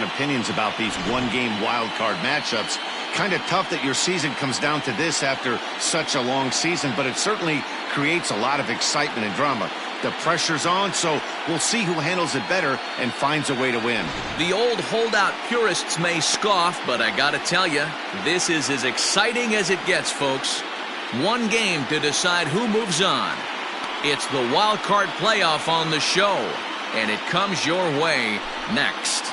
different opinions about these one-game wild card matchups. Kind of tough that your season comes down to this after such a long season, but it certainly creates a lot of excitement and drama. The pressure's on, so we'll see who handles it better and finds a way to win. The old holdout purists may scoff, but I gotta tell you, this is as exciting as it gets, folks. One game to decide who moves on. It's the wild card playoff on the show, and it comes your way next.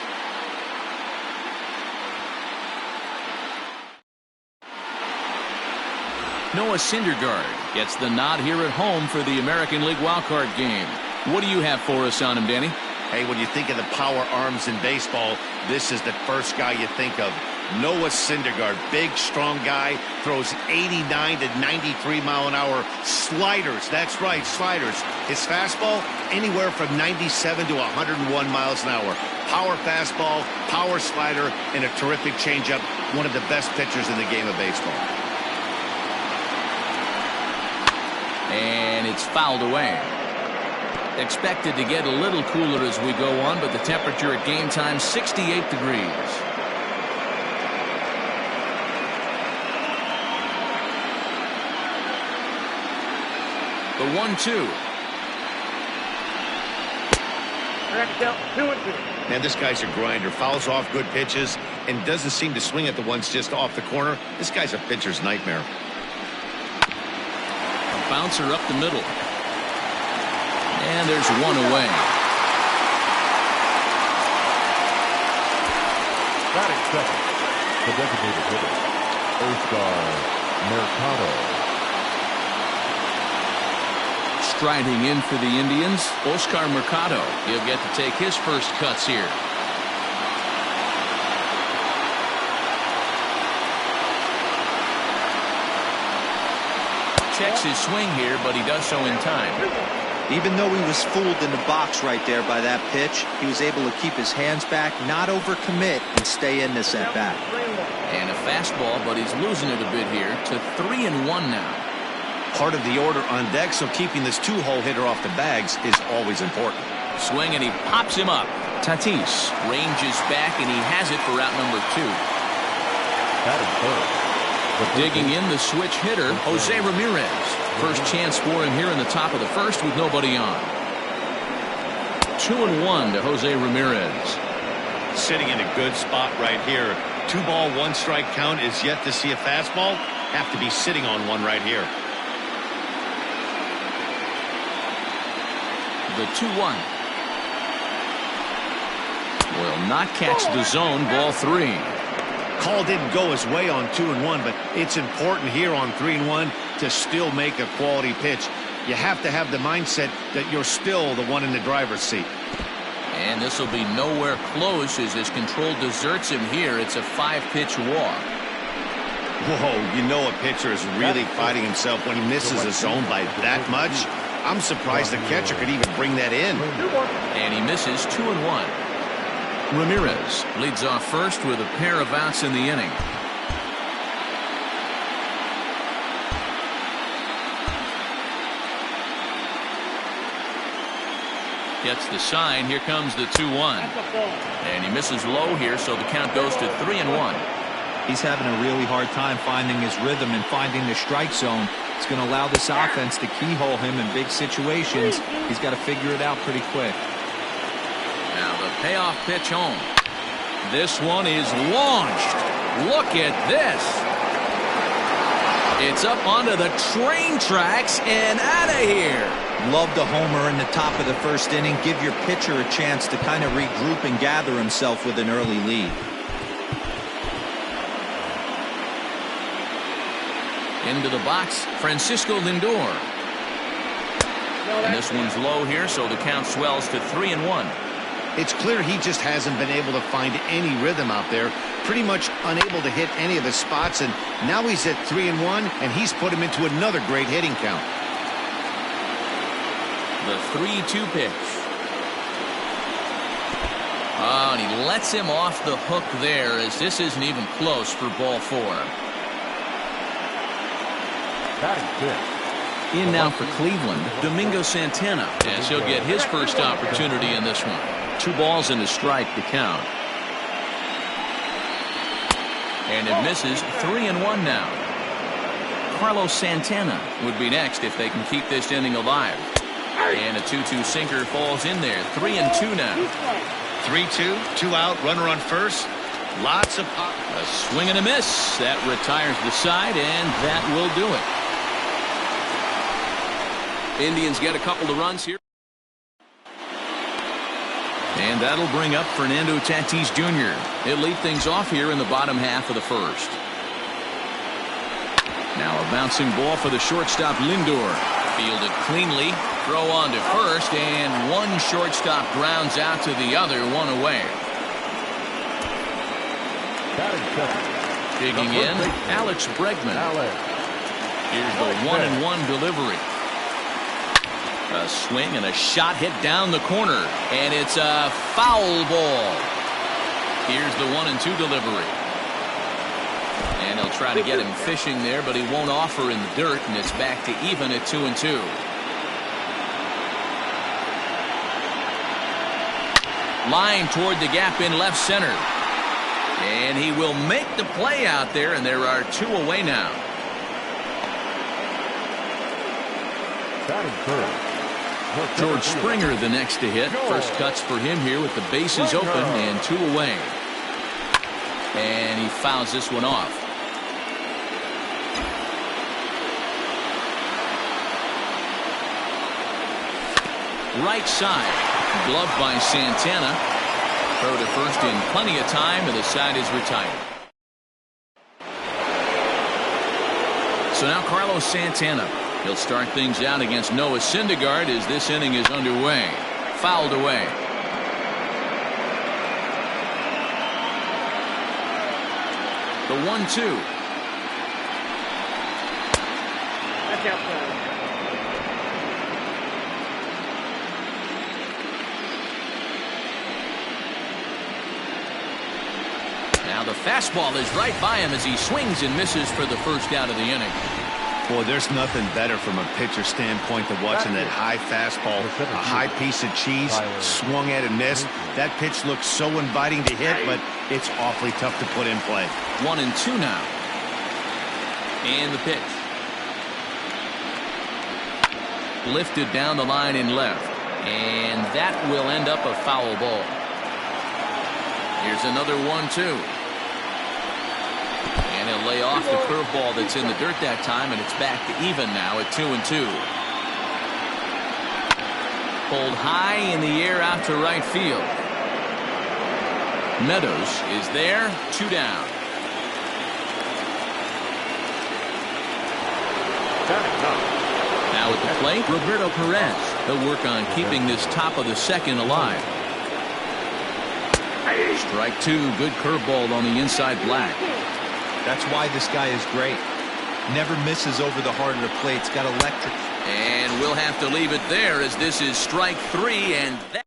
Noah Syndergaard gets the nod here at home for the American League wildcard game. What do you have for us on him, Danny? Hey, when you think of the power arms in baseball, this is the first guy you think of. Noah Syndergaard, big, strong guy, throws 89 to 93 mile an hour sliders. That's right, sliders. His fastball, anywhere from 97 to 101 miles an hour. Power fastball, power slider, and a terrific changeup. One of the best pitchers in the game of baseball. And it's fouled away. Expected to get a little cooler as we go on, but the temperature at game time, 68 degrees. The 1-2. Man, this guy's a grinder. Fouls off good pitches and doesn't seem to swing at the ones just off the corner. This guy's a pitcher's nightmare. Bouncer up the middle. And there's one away. Batting second, the designated hitter, Oscar Mercado. Striding in for the Indians, Oscar Mercado. He'll get to take his first cuts here. Checks his swing here, but he does so in time. Even though he was fooled in the box right there by that pitch, he was able to keep his hands back, not overcommit, and stay in this at bat. And a fastball, but he's losing it a bit here to 3-1 now. Part of the order on deck, so keeping this two-hole hitter off the bags is always important. Swing, and he pops him up. Tatis ranges back, and he has it for out number 2. Batting third. Digging in the switch hitter, Jose Ramirez. First chance for him here in the top of the first with nobody on. 2-1 to Jose Ramirez. Sitting in a good spot right here. 2-ball, 1-strike count is yet to see a fastball. Have to be sitting on one right here. The 2-1. Will not catch the zone, ball 3. Call didn't go his way on 2-1, but it's important here on 3-1 to still make a quality pitch. You have to have the mindset that you're still the one in the driver's seat. And this will be nowhere close as his control deserts him here. It's a 5-pitch walk. Whoa, you know a pitcher is really fighting himself when he misses a zone by that much. I'm surprised the catcher could even bring that in. And he misses 2-1. Ramirez leads off first with a pair of outs in the inning. Gets the sign. Here comes the 2-1. And he misses low here, so the count goes to 3-1. He's having a really hard time finding his rhythm and finding the strike zone. It's going to allow this offense to keyhole him in big situations. He's got to figure it out pretty quick. Now the payoff pitch home. This one is launched. Look at this. It's up onto the train tracks and out of here. Love the homer in the top of the first inning. Give your pitcher a chance to kind of regroup and gather himself with an early lead. Into the box, Francisco Lindor. And this one's low here, so the count swells to 3-1. It's clear he just hasn't been able to find any rhythm out there. Pretty much unable to hit any of his spots, and now he's at 3-1, and he's put him into another great hitting count. The 3-2 pitch. Oh, and he lets him off the hook there, as this isn't even close for ball 4. In now for Cleveland, Domingo Santana, as he'll get his first opportunity in this one. 2 balls and a strike to count. And it misses. 3-1 now. Carlos Santana would be next if they can keep this inning alive. And a 2-2 sinker falls in there. 3-2 now. 3-2, 2 out, runner on first. Lots of pop. A swing and a miss. That retires the side, and that will do it. Indians get a couple of runs here. And that'll bring up Fernando Tatis Jr. He'll lead things off here in the bottom half of the first. Now a bouncing ball for the shortstop Lindor. Fielded cleanly. Throw on to first, and one shortstop grounds out to the other, one away. Digging in, Alex Bregman. Here's the 1-1 delivery. A swing and a shot hit down the corner, and it's a foul ball. Here's the 1-2 delivery. And he'll try to get him fishing there, but he won't offer in the dirt, and it's back to even at 2-2. Line toward the gap in left center. And he will make the play out there, and there are 2 away now. George Springer the next to hit. First cuts for him here with the bases open and 2 away. And he fouls this one off. Right side. Gloved by Santana. Throw to first in plenty of time, and the side is retired. So now Carlos Santana. He'll start things out against Noah Syndergaard as this inning is underway. Fouled away. The 1-2. That's outside. Now the fastball is right by him as he swings and misses for the first out of the inning. Boy, there's nothing better from a pitcher standpoint than watching that high fastball, a high piece of cheese, swung at and missed. That pitch looks so inviting to hit, but it's awfully tough to put in play. 1-2 now. And the pitch. Lifted down the line in left. And that will end up a foul ball. Here's another 1-2. And he'll lay off the curveball that's in the dirt that time, and it's back to even now at 2-2. Pulled high in the air out to right field. Meadows is there, 2 down. Now at the plate, Roberto Perez. He'll work on keeping this top of the second alive. Strike 2, good curveball on the inside black. That's why this guy is great. Never misses over the heart of the plate. It's got electric. And we'll have to leave it there as this is strike 3, and that.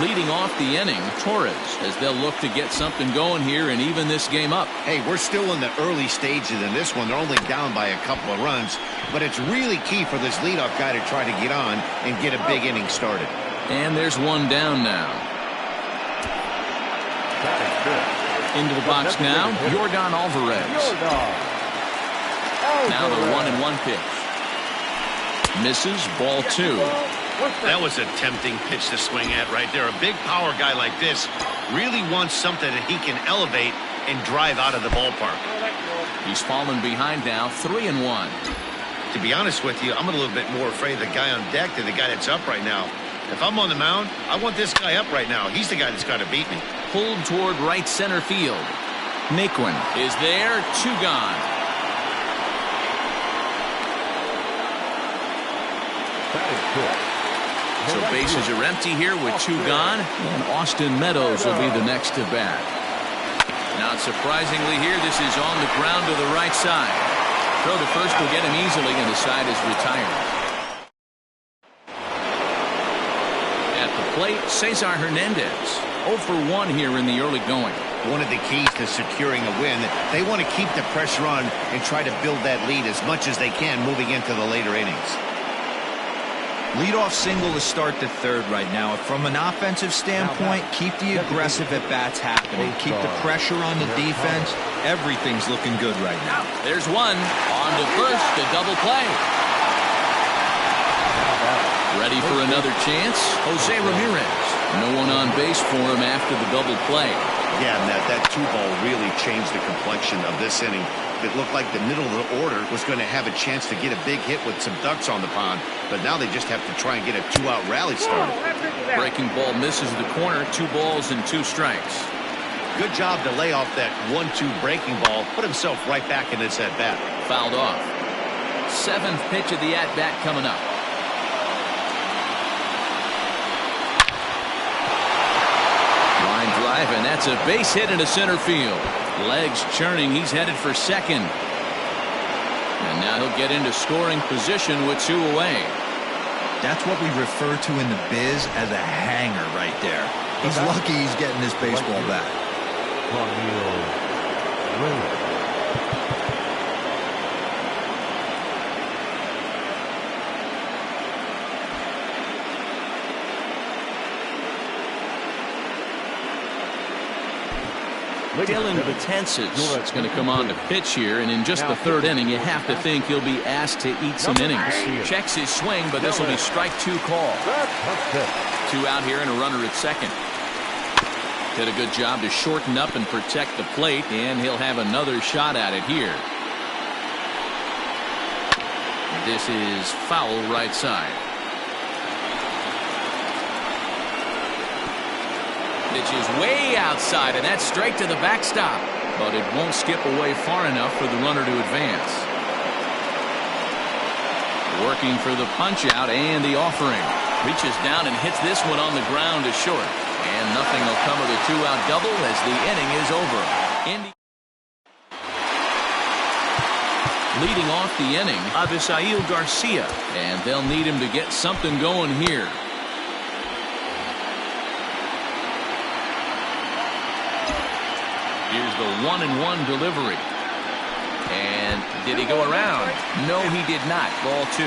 Leading off the inning, Torres, as they'll look to get something going here and even this game up. Hey, we're still in the early stages in this one. They're only down by a couple of runs, but it's really key for this leadoff guy to try to get on and get a big inning started. And there's one down now. Into the box now, Yordan Alvarez. Now the 1-1 pitch. Misses, ball 2. That was a tempting pitch to swing at right there. A big power guy like this really wants something that he can elevate and drive out of the ballpark. He's fallen behind now, 3-1. To be honest with you, I'm a little bit more afraid of the guy on deck than the guy that's up right now. If I'm on the mound, I want this guy up right now. He's the guy that's got to beat me. Pulled toward right center field. Naquin is there, 2 gone. So bases are empty here with 2 gone, and Austin Meadows will be the next to bat. Not surprisingly here, this is on the ground to the right side. Throw to first will get him easily, and the side is retired. At the plate, Cesar Hernandez. 0 for 1 here in the early going. One of the keys to securing a win, they want to keep the pressure on and try to build that lead as much as they can moving into the later innings. Leadoff single to start the third right now. From an offensive standpoint, keep the aggressive at-bats happening. Keep the pressure on the defense. Everything's looking good right now. There's one. On to first, a double play. Ready for another chance? Jose Ramirez. No one on base for him after the double play. Yeah, and that 2-ball really changed the complexion of this inning. It looked like the middle of the order was going to have a chance to get a big hit with some ducks on the pond, but now they just have to try and get a 2-out rally started. Breaking ball misses the corner. 2 balls and 2 strikes. Good job to lay off that 1-2 breaking ball, put himself right back in this at-bat. Fouled off. 7th pitch of the at-bat coming up. Line drive, and that's a base hit into center field. Legs churning, he's headed for second. And now he'll get into scoring position with 2 away. That's what we refer to in the biz as a hanger right there. He's lucky he's getting this baseball back. Dylan Betances is going to come on to pitch here, and in just the 3rd inning, you have to think he'll be asked to eat some innings. Checks his swing, but this will be strike 2 call. 2 out here and a runner at second. Did a good job to shorten up and protect the plate, and he'll have another shot at it here. This is foul right side. Pitch is way outside, and that's straight to the backstop. But it won't skip away far enough for the runner to advance. Working for the punch-out and the offering. Reaches down and hits this one on the ground to short. And nothing will come of the 2-out double as the inning is over. Leading off the inning, Avisail Garcia. And they'll need him to get something going here. Here's the 1-1 delivery. And did he go around? No, he did not. Ball 2.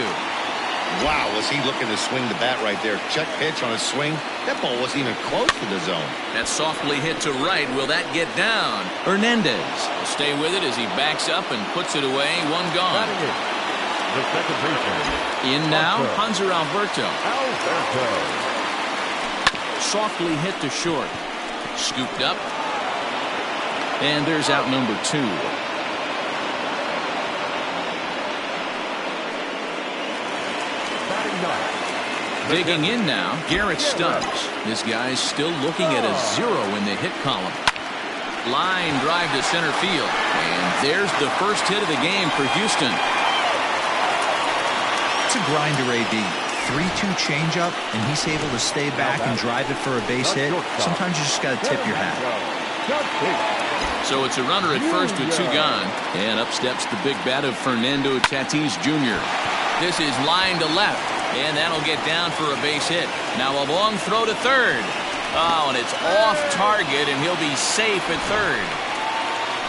Wow, was he looking to swing the bat right there. Check pitch on his swing. That ball wasn't even close to the zone. That's softly hit to right. Will that get down? Hernandez will stay with it as he backs up and puts it away. 1 gone. The second baseman. In now, Hanser Alberto. Softly hit to short. Scooped up. And there's out number 2. Digging in now, Garrett Stubbs. This guy's still looking at a 0 in the hit column. Line drive to center field. And there's the first hit of the game for Houston. It's a grinder, AB. 3-2 changeup, and he's able to stay back and drive it for a base hit. Sometimes you just got to tip your hat. So it's a runner at first with 2 gone. And up steps the big bat of Fernando Tatis Jr. This is line to left. And that'll get down for a base hit. Now a long throw to third. Oh, and it's off target, and he'll be safe at third.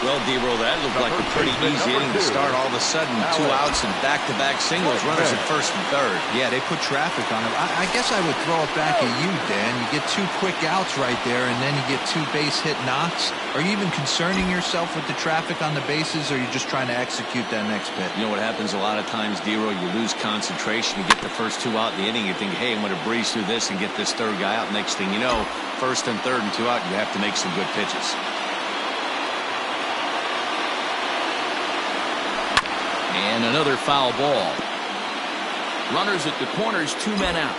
Well, D-Roll, that looked like a pretty easy inning to start. All of a sudden, 2 outs and back-to-back singles, runners at first and third. Yeah, they put traffic on him. I guess I would throw it back at you, Dan. You get 2 quick outs right there, and then you get 2 base hit knocks. Are you even concerning yourself with the traffic on the bases, or are you just trying to execute that next pitch? You know what happens a lot of times, D-Roll? You lose concentration. You get the first 2 out in the inning. You think, hey, I'm going to breeze through this and get this 3rd guy out. Next thing you know, first and third and 2 out, you have to make some good pitches. And another foul ball. Runners at the corners, 2 men out.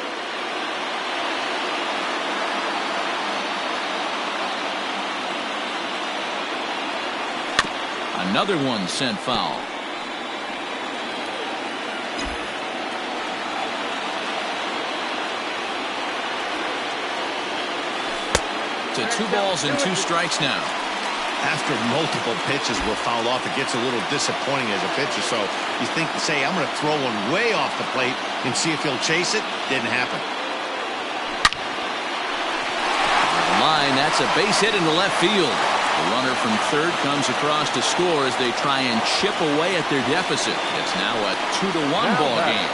Another one sent foul. To 2 balls and 2 strikes now. After multiple pitches were fouled off, it gets a little disappointing as a pitcher. So you think, say, I'm going to throw one way off the plate and see if he'll chase it. Didn't happen. Line, that's a base hit into left field. The runner from third comes across to score as they try and chip away at their deficit. It's now a 2-1 ball game.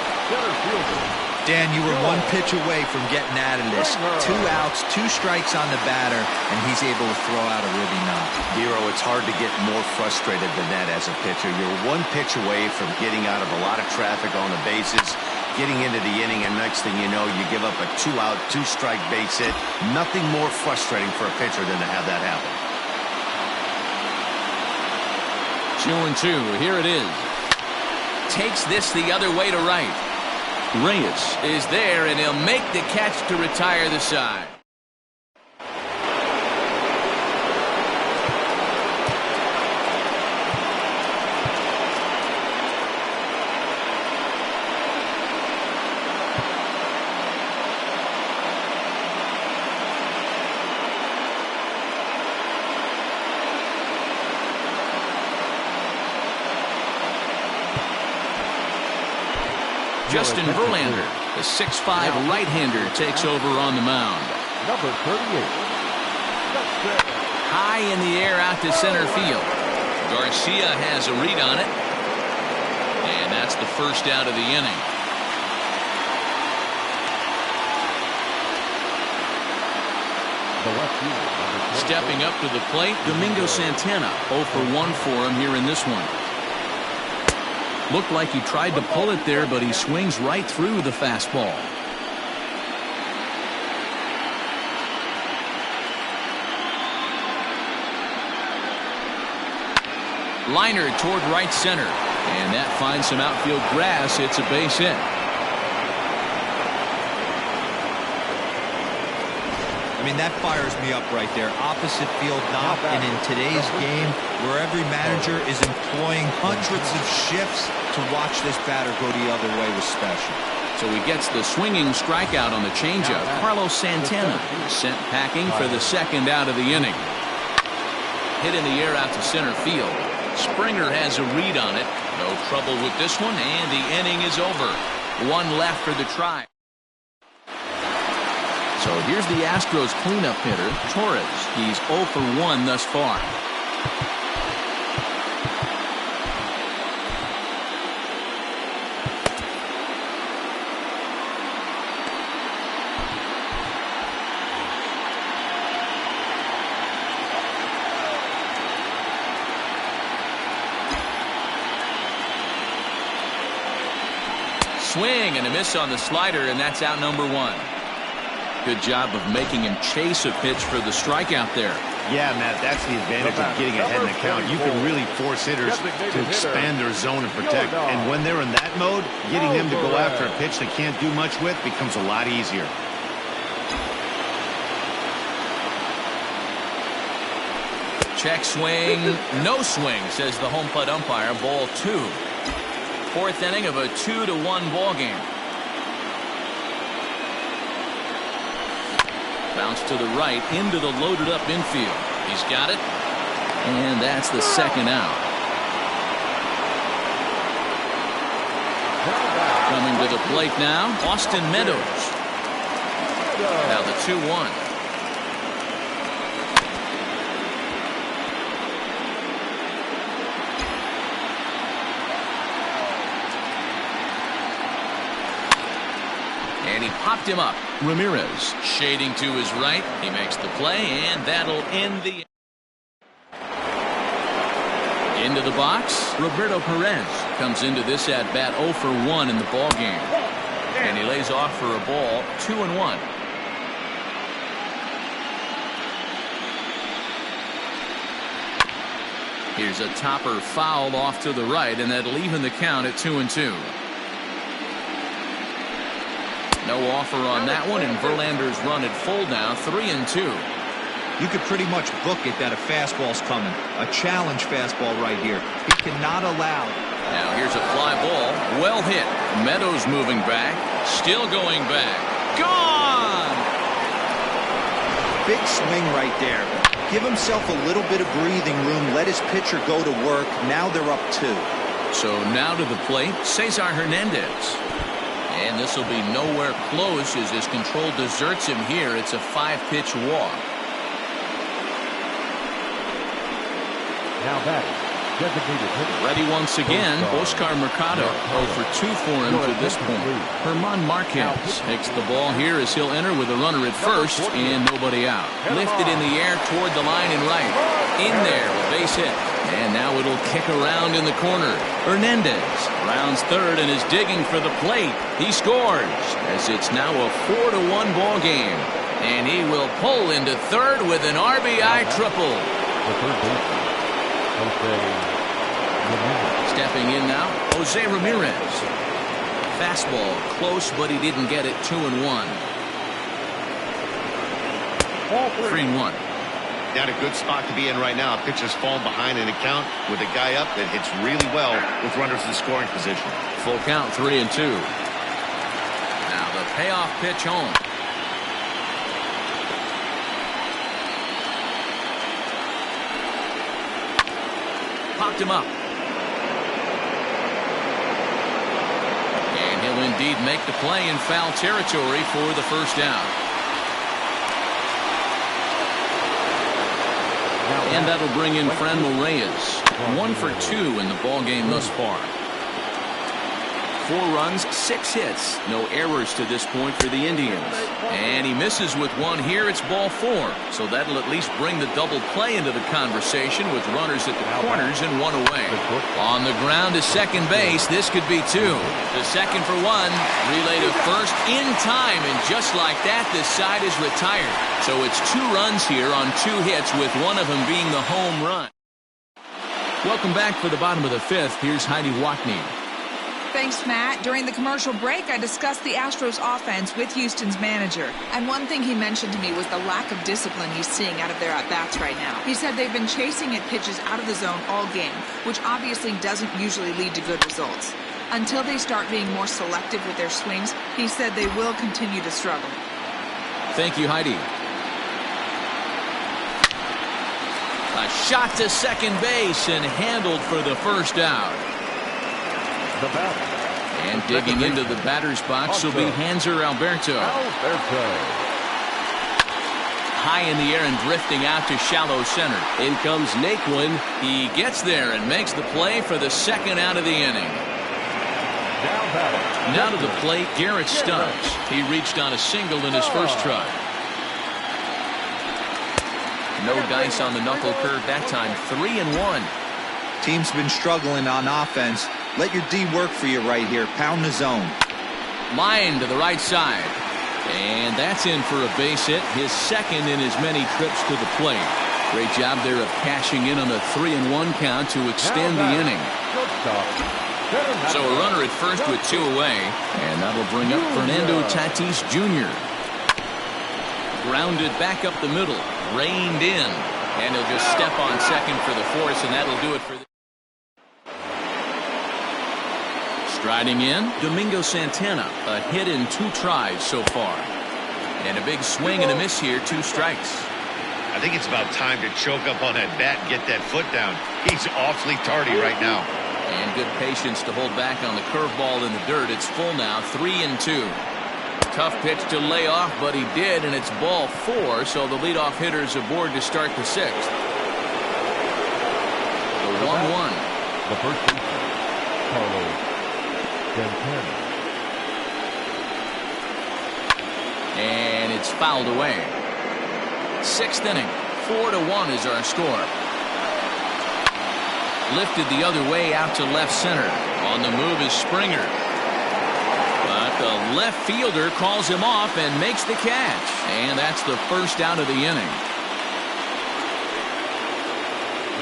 Dan, you were one pitch away from getting out of this. 2 outs, 2 strikes on the batter, and he's able to throw out a ribby knock. Dero, it's hard to get more frustrated than that as a pitcher. You're one pitch away from getting out of a lot of traffic on the bases, getting into the inning, and next thing you know, you give up a 2-out, 2-strike base hit. Nothing more frustrating for a pitcher than to have that happen. 2-2. Here it is. Takes this the other way to right. Reyes is there, and he'll make the catch to retire the side. Justin Verlander, the 6'5 right-hander, takes over on the mound. Number 38. High in the air out to center field. Garcia has a read on it. And that's the first out of the inning. Stepping up to the plate, Domingo Santana. 0 for 1 for him here in this one. Looked like he tried to pull it there, but he swings right through the fastball. Liner toward right center. And that finds some outfield grass. It's a base hit. I mean, that fires me up right there. Opposite field knock, and in today's game, where every manager is employing hundreds of shifts to watch this batter go the other way was special. So he gets the swinging strikeout on the changeup. Carlos Santana sent packing for the second out of the inning. Hit in the air out to center field. Springer has a read on it. No trouble with this one, and the inning is over. 1 left for the Tribe. So here's the Astros cleanup hitter, Torres. He's 0 for 1 thus far. Swing and a miss on the slider, and that's out number 1. Good job of making him chase a pitch for the strikeout there. Yeah, Matt, that's the advantage of getting ahead in the count. You can really force hitters to expand their zone and protect. And when they're in that mode, getting them to go after a pitch they can't do much with becomes a lot easier. Check swing, no swing, says the home plate umpire. Ball 2. 4th inning of a 2-1 ball game. Bounce to the right into the loaded up infield. He's got it. And that's the second out. Coming to the plate now, Austin Meadows. Now the 2-1. And he popped him up. Ramirez shading to his right. He makes the play, and that'll end the... Into the box, Roberto Perez comes into this at-bat 0 for 1 in the ball game. And he lays off for a ball, 2-1. Here's a topper foul off to the right, and that'll even the count at 2-2. No offer on that one, and Verlander's run at full now, 3-2. You could pretty much book it that a fastball's coming. A challenge fastball right here. He cannot allow. Now here's a fly ball. Well hit. Meadows moving back. Still going back. Gone! Big swing right there. Give himself a little bit of breathing room. Let his pitcher go to work. Now they're up 2. So now to the plate, Cesar Hernandez. And this will be nowhere close as his control deserts him here. It's a 5-pitch walk. Now batting, Designated hitter. Ready once again, Oscar Mercado. 0 for 2 for him to this point. Herman Marquez takes the ball here as he'll enter with a runner at first and nobody out. Lifted in the air toward the line and right. In there, a base hit. And now it'll kick around in the corner. Hernandez rounds third and is digging for the plate. He scores as it's now a 4-1 ball game. And he will pull into third with an RBI triple. The third baseman, Jose Ramirez. Stepping in now, Jose Ramirez. Fastball close, but he didn't get it. 2-1. 3-1. Not a good spot to be in right now. Pitcher's falling behind in the count with a guy up that hits really well with runners in scoring position. Full count, 3-2. Now the payoff pitch home. Popped him up. And he'll indeed make the play in foul territory for the first out. And that'll bring in Franmil Reyes. 1 for 2 in the ball game thus far. 4 runs, 6 hits. No errors to this point for the Indians. And he misses with 1 here. It's ball 4. So that'll at least bring the double play into the conversation with runners at the corners and 1 away. On the ground to second base. This could be 2. The second for 1. Relay to first in time. And just like that, this side is retired. So it's 2 runs here on 2 hits, with 1 of them being the home run. Welcome back for the bottom of the 5th. Here's Heidi Watney. Thanks, Matt. During the commercial break, I discussed the Astros offense with Houston's manager. And one thing he mentioned to me was the lack of discipline he's seeing out of their at-bats right now. He said they've been chasing at pitches out of the zone all game, which obviously doesn't usually lead to good results. Until they start being more selective with their swings, he said they will continue to struggle. Thank you, Heidi. A shot to second base and handled for the first out. The batter. And digging into the batter's box will be Hanser Alberto. High in the air and drifting out to shallow center. In comes Naquin. He gets there and makes the play for the second out of the inning. Now to the plate, Garrett Stubbs. He reached on a single in his first try. No dice on the knuckle curve that time. 3-1. Team's been struggling on offense. Let your D work for you right here. Pound the zone. Line to the right side. And that's in for a base hit. His second in as many trips to the plate. Great job there of cashing in on the 3-1 count to extend the inning. So a runner at first with 2 away. And that'll bring up Fernando Tatis Jr. Grounded back up the middle. Reined in. And he'll just step on second for the force, and that'll do it for the... Striding in, Domingo Santana. A hit in 2 tries so far. And a big swing and a miss here. 2 strikes. I think it's about time to choke up on that bat and get that foot down. He's awfully tardy right now. And good patience to hold back on the curveball in the dirt. It's full now, 3-2. Tough pitch to lay off, but he did, and it's ball 4, so the leadoff hitter's aboard to start the 6th. The 1-1. The first baseman, Carlos Santana. And it's fouled away. 6th inning, 4-1 is our score. Lifted the other way out to left center. On the move is Springer. But the left fielder calls him off and makes the catch. And that's the first out of the inning.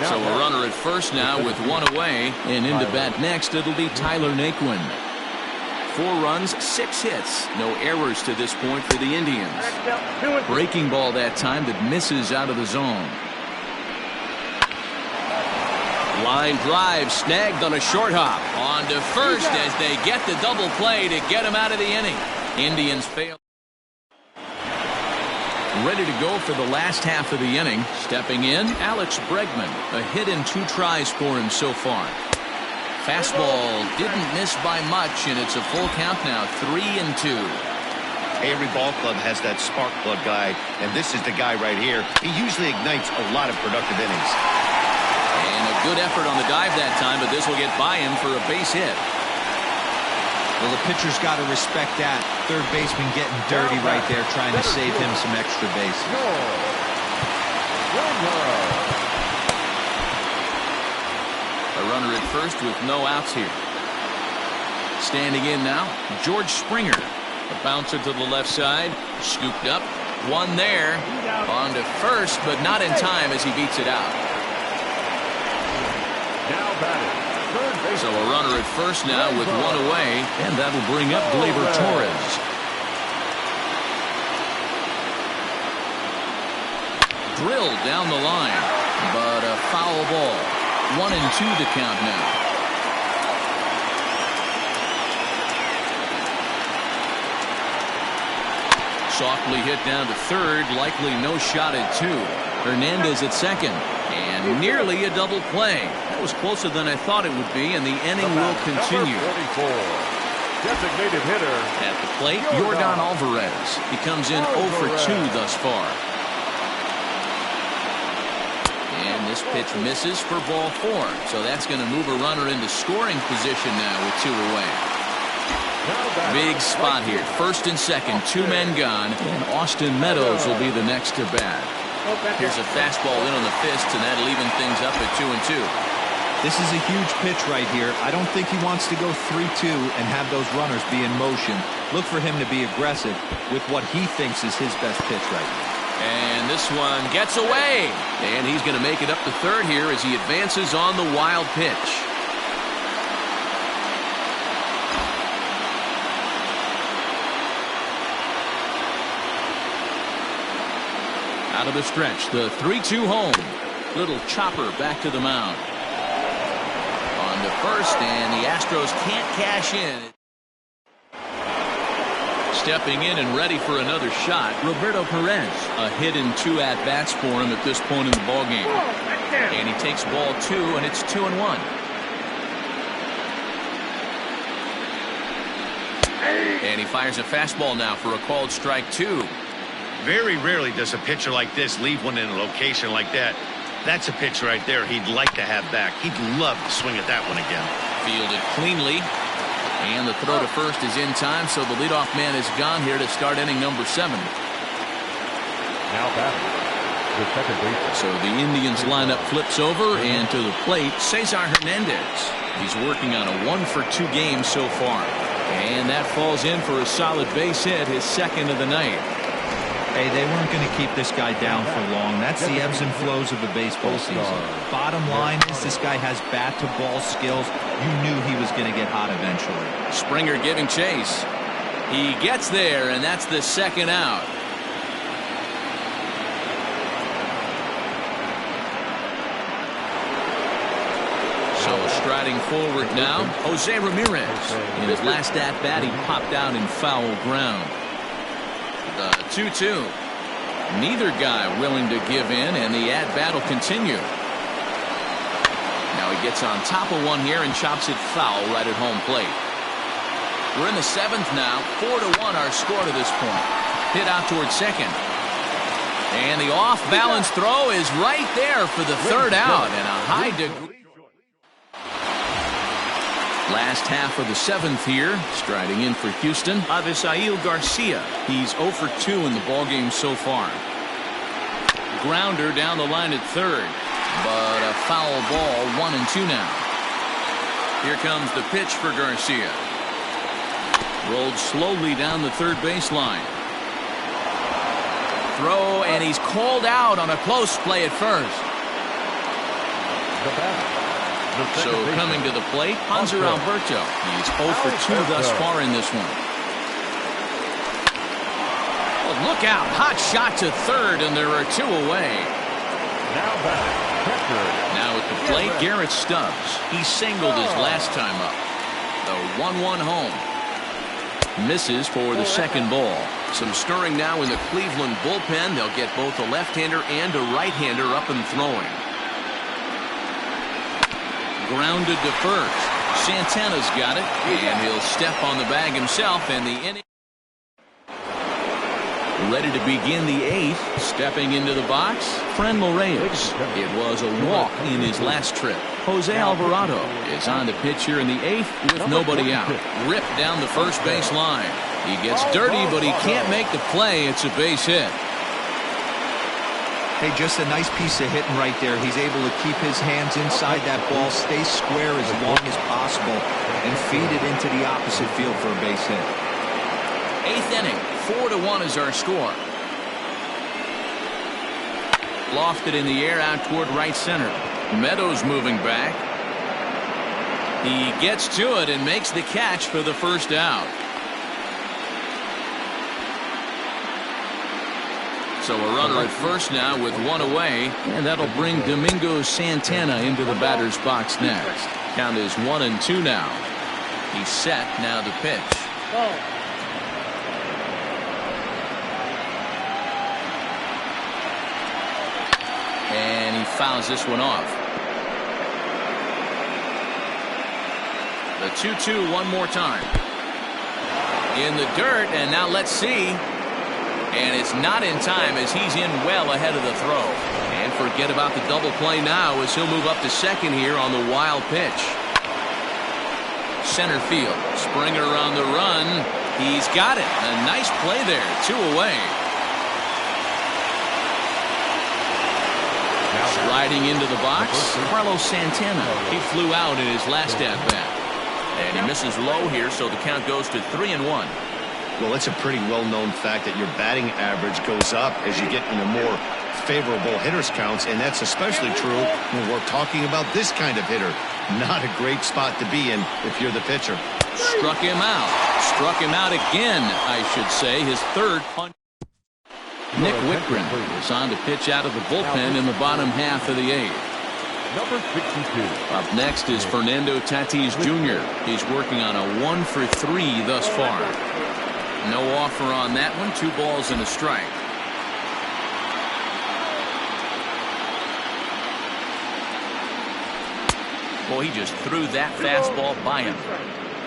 So a runner at first now with 1 away. And into bat next, it'll be Tyler Naquin. 4 runs, 6 hits. No errors to this point for the Indians. Breaking ball that time that misses out of the zone. Line drive snagged on a short hop. On to first as they get the double play to get him out of the inning. Indians fail. Ready to go for the last half of the inning. Stepping in, Alex Bregman. A hit in 2 tries for him so far. Fastball didn't miss by much, and it's a full count now, 3-2. Every ball club has that spark plug guy, and this is the guy right here. He usually ignites a lot of productive innings. And a good effort on the dive that time, but this will get by him for a base hit. Well, the pitcher's got to respect that. Third baseman getting dirty right there, trying to save him some extra bases. A runner at first with no outs here. Standing in now, George Springer. A bouncer to the left side, scooped up, one there, on to first, but not in time as he beats it out. Now batting, third base. So a runner at first now with one away, and that'll bring up Gleyber Torres. Drilled down the line, but a foul ball. 1-2 to count now. Softly hit down to third, likely no shot at two. Hernandez at second, and nearly a double play. That was closer than I thought it would be, and the inning will continue. Number 44, designated hitter. At the plate, Yordan Alvarez. He comes in 0 for 2 thus far. And this pitch misses for ball 4, so that's going to move a runner into scoring position now with 2 away. Big spot here. First and second, 2 men gone, and Austin Meadows will be the next to bat. Here's a fastball in on the fist, and that'll even things up at 2-2. This is a huge pitch right here. I don't think he wants to go 3-2 and have those runners be in motion. Look for him to be aggressive with what he thinks is his best pitch right now. And this one gets away, and he's going to make it up to third here as he advances on the wild pitch. Out of the stretch, the 3-2 home. Little chopper back to the mound. On to first, and the Astros can't cash in. Stepping in and ready for another shot, Roberto Perez. A hit in 2 at-bats for him at this point in the ballgame. And he takes ball 2, and it's 2-1. And he fires a fastball now for a called strike 2. Very rarely does a pitcher like this leave one in a location like that. That's a pitch right there he'd like to have back. He'd love to swing at that one again. Fielded cleanly. And the throw to first is in time, so the leadoff man is gone here to start inning number 7. Now batting, the second baseman. So the Indians lineup flips over, and to the plate, Cesar Hernandez. He's working on a 1-for-2 game so far. And that falls in for a solid base hit, his second of the night. Hey, they weren't going to keep this guy down for long. That's the ebbs and flows of a baseball season. Bottom line is this guy has bat-to-ball skills. You knew he was going to get hot eventually. Springer giving chase. He gets there, and that's the second out. So striding forward now, Jose Ramirez. In his last at-bat, he popped out in foul ground. The 2-2. Neither guy willing to give in, and the at-bat will continue. Now he gets on top of one here and chops it foul right at home plate. We're in the 7th now. 4-1 our score to this point. Hit out towards second. And the off-balance throw is right there for the third out, and a high degree. Last half of the 7th here, striding in for Houston, Avisail Garcia. He's 0 for 2 in the ballgame so far. Grounder down the line at third, but a foul ball, 1-2 now. Here comes the pitch for Garcia. Rolled slowly down the third baseline. Throw, and he's called out on a close play at first. The batter. So coming to the plate, Hanser Alberto. He's 0 for 2 thus far in this one. Oh, look out. Hot shot to third, and there are 2 away. Now batting, catcher. Now at the plate, Garrett Stubbs. He singled his last time up. The 1-1 home. Misses for the second ball. Some stirring now in the Cleveland bullpen. They'll get both a left-hander and a right-hander up and throwing. Grounded to first. Santana's got it, and he'll step on the bag himself, and the inning. Ready to begin the 8th. Stepping into the box, Frenlo Reyes. It was a walk in his last trip. Jose Alvarado is on the pitch here in the 8th with nobody out. Ripped down the first base line. He gets dirty, but he can't make the play. It's a base hit. Hey, just a nice piece of hitting right there. He's able to keep his hands inside that ball, stay square as long as possible, and feed it into the opposite field for a base hit. 8th inning, 4-1 is our score. Lofted in the air out toward right center. Meadows moving back. He gets to it and makes the catch for the first out. So a runner at first now with one away, and that'll bring Domingo Santana into the batter's box next. Count is 1-2 now. He's set now to pitch. And he fouls this one off. The 2-2 one more time. In the dirt, and now let's see. And it's not in time as he's in well ahead of the throw. And forget about the double play now as he'll move up to second here on the wild pitch. Center field. Springer on the run. He's got it. A nice play there. 2 away. Striding into the box, Carlos Santana. He flew out in his last at-bat. And he misses low here, so the count goes to 3-1. Well, it's a pretty well-known fact that your batting average goes up as you get into more favorable hitters counts, and that's especially true when we're talking about this kind of hitter. Not a great spot to be in if you're the pitcher. Struck him out. Struck him out again, I should say. His third punch. Nick Whitgren is on to pitch out of the bullpen in the bottom half of the 8th. Number 62. Up next is Fernando Tatis Jr. He's working on a 1 for 3 thus far. No offer on that one. 2 balls and a strike. Boy, he just threw that fastball by him.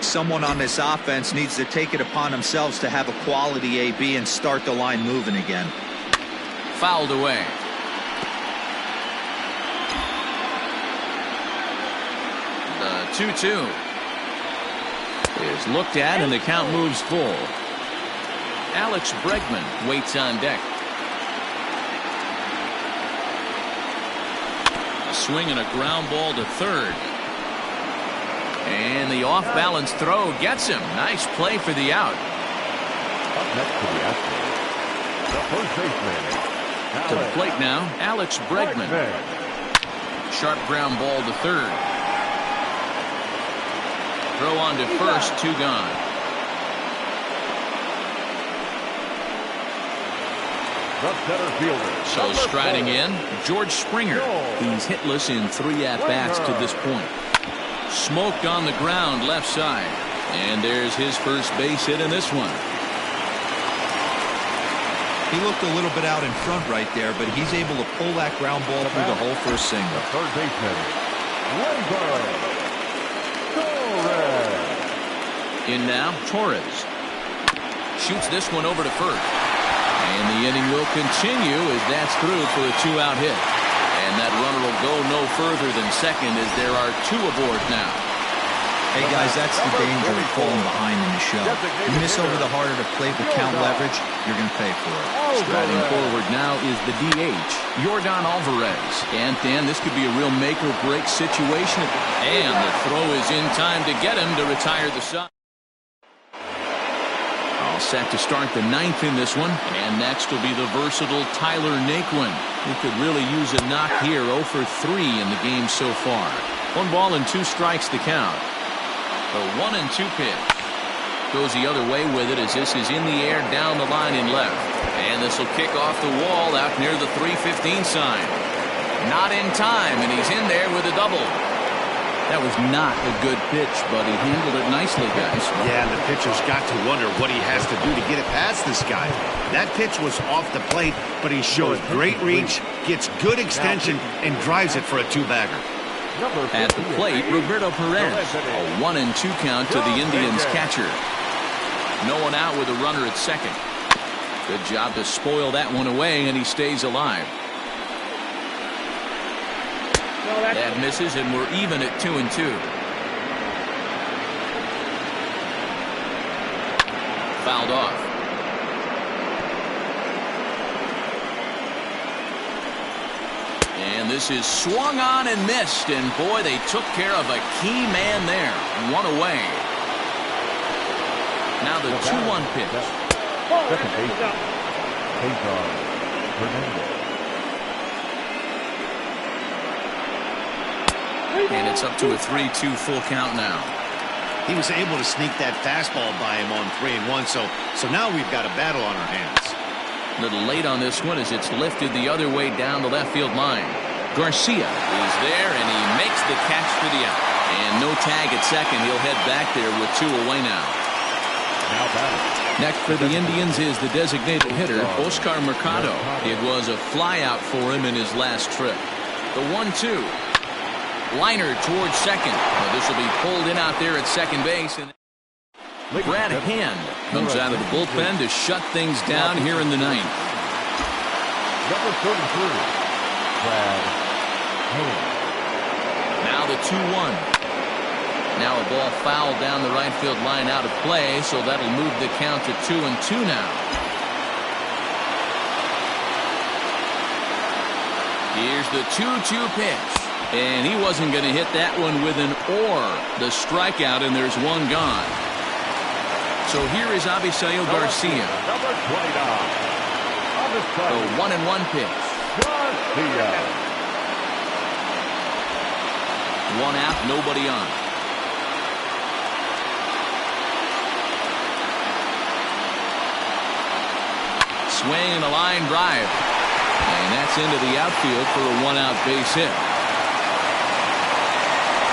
Someone on this offense needs to take it upon themselves to have a quality AB and start the line moving again. Fouled away. The 2-2 is looked at and the count moves full. Alex Bregman waits on deck. A swing and a ground ball to third. And the off-balance throw gets him. Nice play for the out. Up next to the Astros, the first baseman. To the plate now, Alex Bregman. Sharp ground ball to third. Throw on to first, 2 gone. The center fielder. So striding in, George Springer. He's hitless in 3 at-bats to this point. Smoked on the ground left side. And there's his first base hit in this one. He looked a little bit out in front right there, but he's able to pull that ground ball through the hole for a single. The third baseman, Torres. In now, Torres. Shoots this one over to first. And the inning will continue as that's through for a 2-out hit. And that runner will go no further than second as there are 2 aboard now. Hey, guys, that's the danger of falling behind in the show. You miss over the heart of the plate with count leverage, you're going to pay for it. Striding forward now is the DH, Yordan Alvarez. And, Dan, this could be a real make-or-break situation. And the throw is in time to get him to retire the side. All set to start the 9th in this one. And next will be the versatile Tyler Naquin, who could really use a knock here. 0 for 3 in the game so far. 1 ball and 2 strikes to count. The 1-2 pitch. Goes the other way with it as this is in the air down the line in left. And this will kick off the wall out near the 315 sign. Not in time, and he's in there with a double. That was not a good pitch, but he handled it nicely, guys. Yeah, and the pitcher's got to wonder what he has to do to get it past this guy. That pitch was off the plate, but he shows great reach, gets good extension, and drives it for a 2-bagger. At the plate, Roberto Perez. A 1-2 count to the Indians' catcher. No one out with a runner at second. Good job to spoil that one away, and he stays alive. No, That misses, and we're even at 2-2. Fouled off. And this is swung on and missed, and boy, they took care of a key man there. One away. Now the 2-1 pitch. Second baseman, Cesar Hernandez. And it's up to a 3-2 full count now. He was able to sneak that fastball by him on 3-1, so now we've got a battle on our hands. A little late on this one as it's lifted the other way down the left field line. Garcia is there, and he makes the catch for the out. And no tag at second. He'll head back there with 2 away now. Now batting. Next for the Indians is the designated hitter, Oscar Mercado. It was a flyout for him in his last trip. The 1-2. Liner towards second. Well, this will be pulled in out there at second base. And Brad Hand comes out of the bullpen to shut things down here in the ninth. Number 33, Brad Hand. Now the 2-1. Now a ball fouled down the right field line out of play, so that'll move the count to 2-2 now. Here's the 2-2 pitch. And he wasn't going to hit that one with an or. The strikeout, and there's one gone. So here is Avisail Garcia. Number 29. The 1-1 pitch. Garcia. One out, nobody on. Swing and a line drive. And that's into the outfield for a one-out base hit.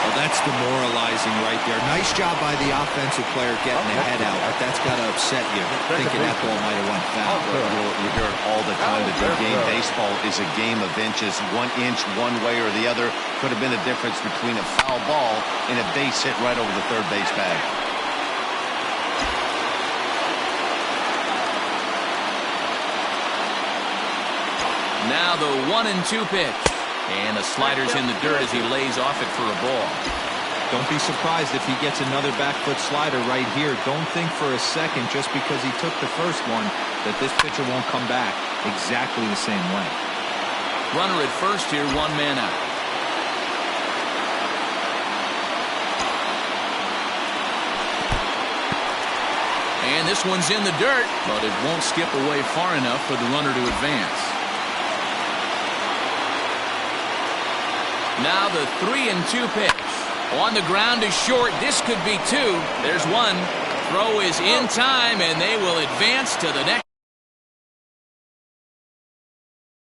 Well, that's demoralizing right there. Nice job by the offensive player getting the head out, but that's got to upset you, thinking that ball might have went foul. You hear it all the time that the game baseball is a game of inches. 1 inch one way or the other could have been a difference between a foul ball and a base hit right over the third base bag. Now the 1-2 pitch. And the slider's in the dirt as he lays off it for a ball. Don't be surprised if he gets another back foot slider right here. Don't think for a second, just because he took the first one, that this pitcher won't come back exactly the same way. Runner at first here, 1 man out. And this one's in the dirt, but it won't skip away far enough for the runner to advance. Now the 3-2 pitch. On the ground is short. This could be 2. There's 1. Throw is in time, and they will advance to the next